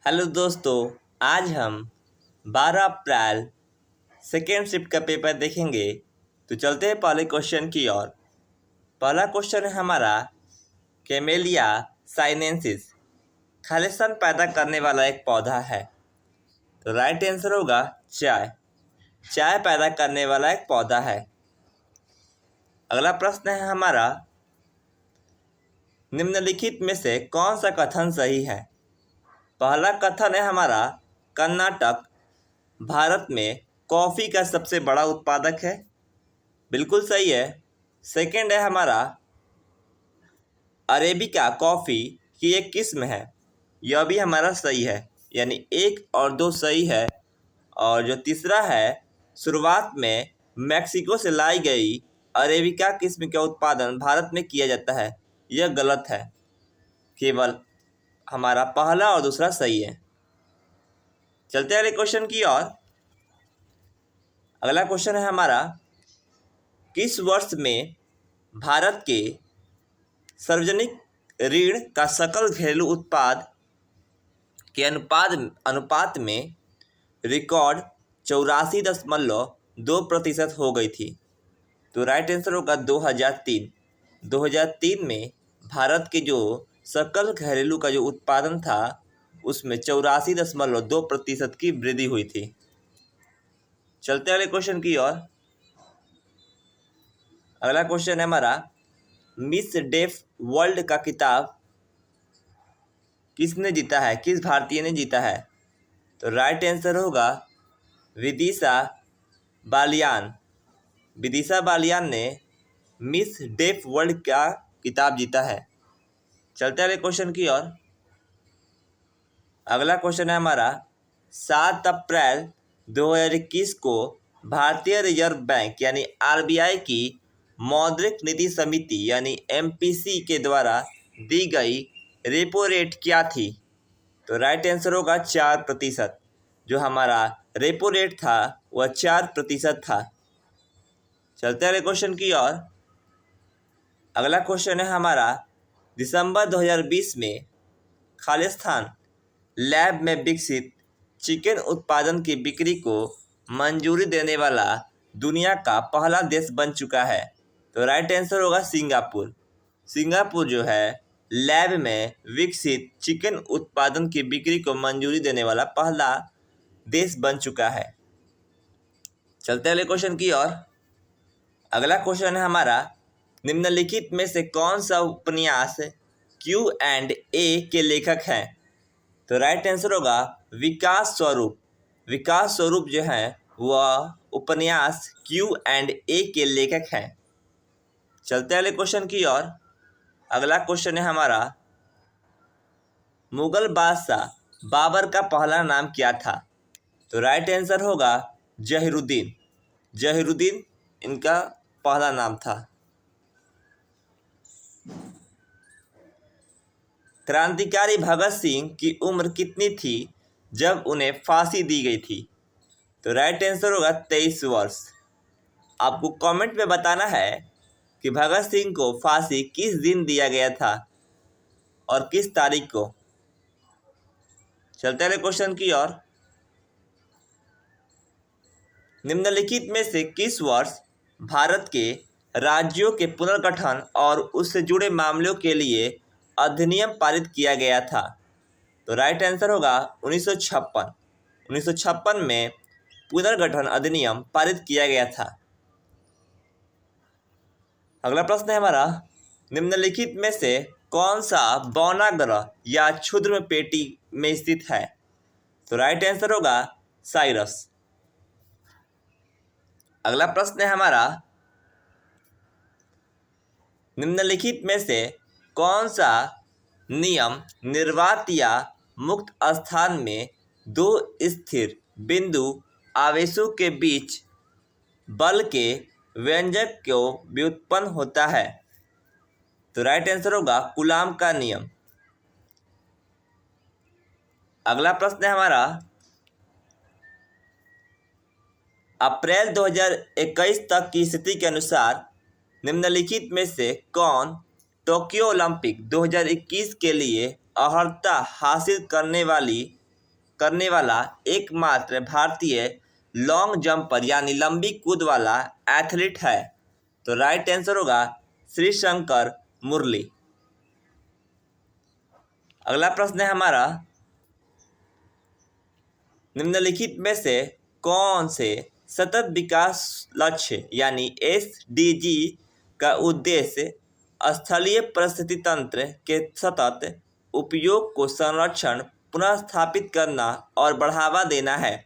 Hello दोस्तों, आज हम 12 अप्रैल सेकेंड शिफ्ट का पेपर देखेंगे। तो चलते हैं पहले क्वेश्चन की ओर। पहला क्वेश्चन है हमारा, कैमेलिया साइनेंसिस खालिस्तान पैदा करने वाला एक पौधा है। तो राइट आंसर होगा चाय। चाय पैदा करने वाला एक पौधा है। अगला प्रश्न है हमारा, निम्नलिखित में से कौन सा कथन सही है। पहला कथन है हमारा, कर्नाटक भारत में कॉफ़ी का सबसे बड़ा उत्पादक है। बिल्कुल सही है। सेकंड है हमारा, अरेबिका कॉफ़ी की एक किस्म है। यह भी हमारा सही है, यानी 1 और 2 सही है। और जो तीसरा है, शुरुआत में मैक्सिको से लाई गई अरेबिका किस्म का उत्पादन भारत में किया जाता है। यह गलत है। केवल हमारा पहला और दूसरा सही है। चलते हैं अगले क्वेश्चन की ओर। अगला क्वेश्चन है हमारा, किस वर्ष में भारत के सार्वजनिक ऋण का सकल घरेलू उत्पाद के अनुपात में रिकॉर्ड 84.2% हो गई थी। तो राइट आंसर होगा 2003। 2003 में भारत के जो सकल घरेलू का जो उत्पादन था उसमें 84.2% की वृद्धि हुई थी। चलते अगले क्वेश्चन की ओर। अगला क्वेश्चन है हमारा, मिस डेफ वर्ल्ड का खिताब किसने जीता है, किस भारतीय ने जीता है। तो राइट आंसर होगा विदिशा बालियान। विदिशा बालियान ने मिस डेफ वर्ल्ड का खिताब जीता है। चलते हैं अगले क्वेश्चन की ओर। अगला क्वेश्चन है हमारा, 7 अप्रैल 2021 को भारतीय रिजर्व बैंक यानी आरबीआई की मौद्रिक नीति समिति यानी एमपीसी के द्वारा दी गई रेपो रेट क्या थी। तो राइट आंसर होगा 4%। जो हमारा रेपो रेट था वह 4% था। चलते हैं क्वेश्चन की ओर। अगला क्वेश्चन है हमारा, दिसंबर 2020 में खालिस्तान लैब में विकसित चिकन उत्पादन की बिक्री को मंजूरी देने वाला दुनिया का पहला देश बन चुका है। तो राइट आंसर होगा सिंगापुर। सिंगापुर जो है लैब में विकसित चिकन उत्पादन की बिक्री को मंजूरी देने वाला पहला देश बन चुका है। चलते अगले क्वेश्चन की ओर। अगला क्वेश्चन है हमारा, निम्नलिखित में से कौन सा उपन्यास Q&A के लेखक हैं। तो राइट आंसर होगा विकास स्वरूप। विकास स्वरूप जो है वह उपन्यास Q&A के लेखक हैं। चलते अगले क्वेश्चन की ओर। अगला क्वेश्चन है हमारा, मुगल बादशाह बाबर का पहला नाम क्या था। तो राइट आंसर होगा जहीरुद्दीन। जहीरुद्दीन इनका पहला नाम था। क्रांतिकारी भगत सिंह की उम्र कितनी थी जब उन्हें फांसी दी गई थी। तो राइट आंसर होगा 23 वर्ष। आपको कमेंट में बताना है कि भगत सिंह को फांसी किस दिन दिया गया था और किस तारीख को। चलते हैं क्वेश्चन की ओर। निम्नलिखित में से किस वर्ष भारत के राज्यों के पुनर्गठन और उससे जुड़े मामलों के लिए अधिनियम पारित किया गया था। तो राइट आंसर होगा 1956। 1956 में पुनर्गठन अधिनियम पारित किया गया था। अगला प्रश्न है हमारा, निम्नलिखित में से कौन सा बौनाग्रह या क्षुद्र पेटी में स्थित है। तो राइट आंसर होगा साइरस। अगला प्रश्न है हमारा, निम्नलिखित में से कौन सा नियम निर्वात या मुक्त स्थान में दो स्थिर बिंदु आवेशों के बीच बल के व्यंजक को व्युत्पन्न होता है। तो राइट आंसर होगा कूलाम का नियम। अगला प्रश्न है हमारा, अप्रैल 2021 तक की स्थिति के अनुसार निम्नलिखित में से कौन टोक्यो ओलंपिक 2021 के लिए अर्हता हासिल करने वाली करने वाला एकमात्र भारतीय लॉन्ग जंपर यानी लंबी कूद वाला एथलीट है? तो राइट आंसर होगा श्री शंकर मुरली। अगला प्रश्न है हमारा, निम्नलिखित में से कौन से सतत विकास लक्ष्य यानी SDG का उद्देश्य स्थलीय परिस्थिति तंत्र के सतत उपयोग को संरक्षण, पुनः स्थापित करना और बढ़ावा देना है?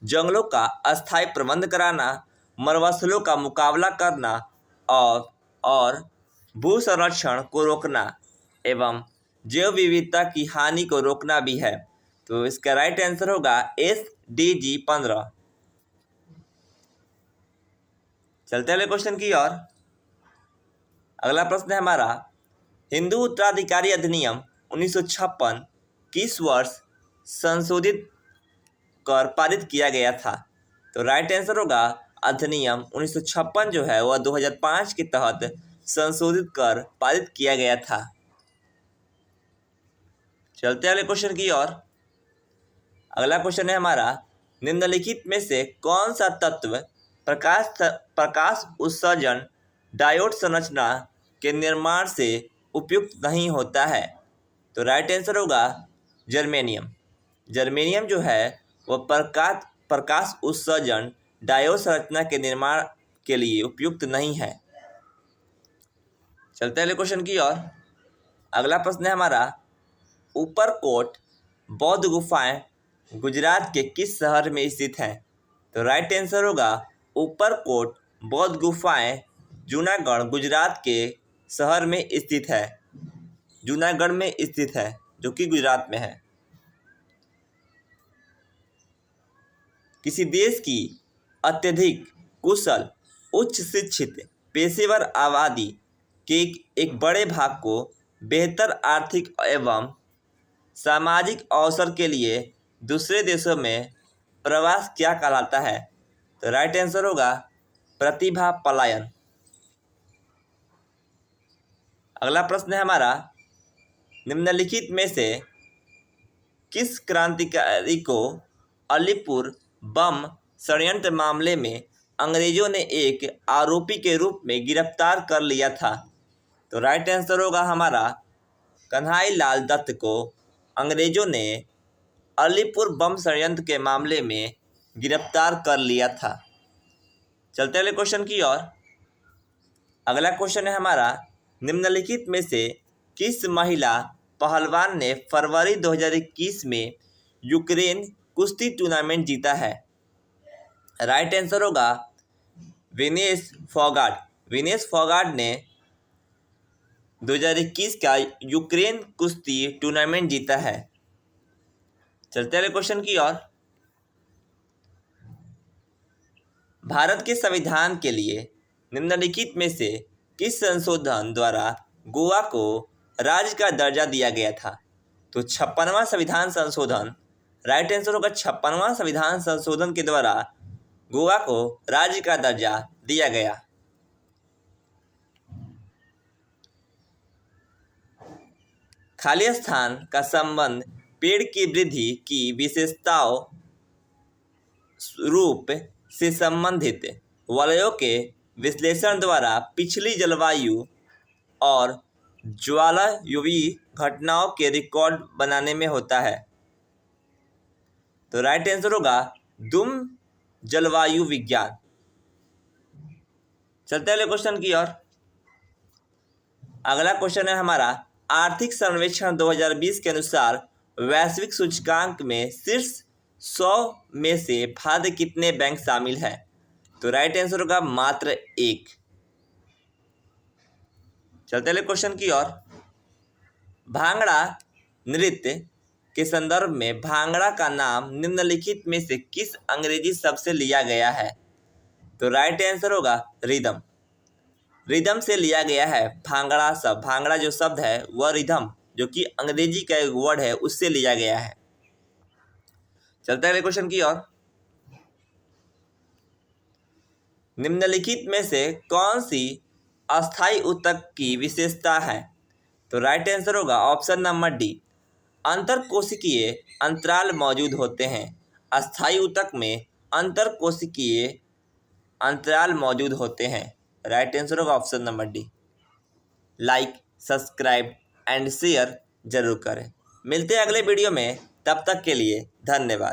जंगलों का अस्थायी प्रबंध कराना, मरुस्थलों का मुकाबला करना और भू संरक्षण को रोकना एवं जैव विविधता की हानि को रोकना भी है। तो इसका राइट आंसर होगा SDG 15। चलते अगले क्वेश्चन की ओर। अगला प्रश्न है हमारा, हिंदू उत्तराधिकारी अधिनियम 1956 किस वर्ष संशोधित कर पारित किया गया था? तो राइट आंसर होगा अधिनियम 1956 जो है वह 2005 के तहत संशोधित कर पारित किया गया था। चलते अगले क्वेश्चन की ओर। अगला क्वेश्चन है हमारा, निम्नलिखित में से कौन सा तत्व प्रकाश उत्सर्जन डायोड संरचना के निर्माण से उपयुक्त नहीं होता है? तो राइट आंसर होगा जर्मेनियम। जर्मेनियम जो है वह प्रकाश उत्सर्जन डायोड संरचना के निर्माण के लिए उपयुक्त नहीं है। चलते अगले क्वेश्चन की ओर। अगला प्रश्न है हमारा, ऊपरकोट बौद्ध गुफाएं गुजरात के किस शहर में स्थित हैं? तो राइट आंसर होगा ऊपरकोट बौद्ध गुफाएं जूनागढ़ गुजरात के शहर में स्थित है, जूनागढ़ में स्थित है जो कि गुजरात में है। किसी देश की अत्यधिक कुशल उच्च शिक्षित पेशेवर आबादी के एक बड़े भाग को बेहतर आर्थिक एवं सामाजिक अवसर के लिए दूसरे देशों में प्रवास क्या कहलाता है? तो राइट आंसर होगा प्रतिभा पलायन। अगला प्रश्न है हमारा, निम्नलिखित में से किस क्रांतिकारी को अलीपुर बम षड्यंत्र मामले में अंग्रेजों ने एक आरोपी के रूप में गिरफ्तार कर लिया था? तो राइट आंसर होगा हमारा कन्हई लाल दत्त को अंग्रेजों ने अलीपुर बम षड्यंत्र के मामले में गिरफ्तार कर लिया था। चलते अगले क्वेश्चन की ओर। अगला क्वेश्चन है हमारा, निम्नलिखित में से किस महिला पहलवान ने फरवरी 2021 में यूक्रेन कुश्ती टूर्नामेंट जीता है? राइट आंसर होगा विनेश फोगाट। विनेश फोगाट ने 2021 का यूक्रेन कुश्ती टूर्नामेंट जीता है। चलते अगले क्वेश्चन की ओर। भारत के संविधान के लिए निम्नलिखित में से किस संशोधन द्वारा गोवा को राज्य का दर्जा दिया गया था? तो 56वां संविधान संशोधन, राइट आंसर होगा 56वां संविधान संशोधन के द्वारा गोवा को राज्य का दर्जा दिया गया। खाली स्थान का संबंध पेड़ की वृद्धि की विशेषताओं रूप से संबंधित वलयों के विश्लेषण द्वारा पिछली जलवायु और ज्वालायुवी घटनाओं के रिकॉर्ड बनाने में होता है। तो राइट आंसर होगा दुम जलवायु विज्ञान। चलते अगले क्वेश्चन की ओर। अगला क्वेश्चन है हमारा, आर्थिक सर्वेक्षण 2020 के अनुसार वैश्विक सूचकांक में शीर्ष 100 में से भारत के कितने बैंक शामिल हैं? तो राइट आंसर होगा मात्र 1। चलते अगले क्वेश्चन की ओर। भांगड़ा नृत्य के संदर्भ में भांगड़ा का नाम निम्नलिखित में से किस अंग्रेजी शब्द से लिया गया है? तो राइट आंसर होगा रिदम। रिदम से लिया गया है भांगड़ा शब्द। भांगड़ा जो शब्द है वह रिदम जो कि अंग्रेजी का एक वर्ड है उससे लिया गया है। चलते अगले क्वेश्चन की ओर। निम्नलिखित में से कौन सी अस्थायी ऊतक की विशेषता है? तो राइट आंसर होगा ऑप्शन नंबर डी, अंतरकोशिकीय अंतराल मौजूद होते हैं। अस्थायी ऊतक में अंतरकोशिकीय अंतराल मौजूद होते हैं। राइट आंसर होगा option number D. Like, subscribe and share जरूर करें। मिलते हैं अगले वीडियो में, तब तक के लिए धन्यवाद।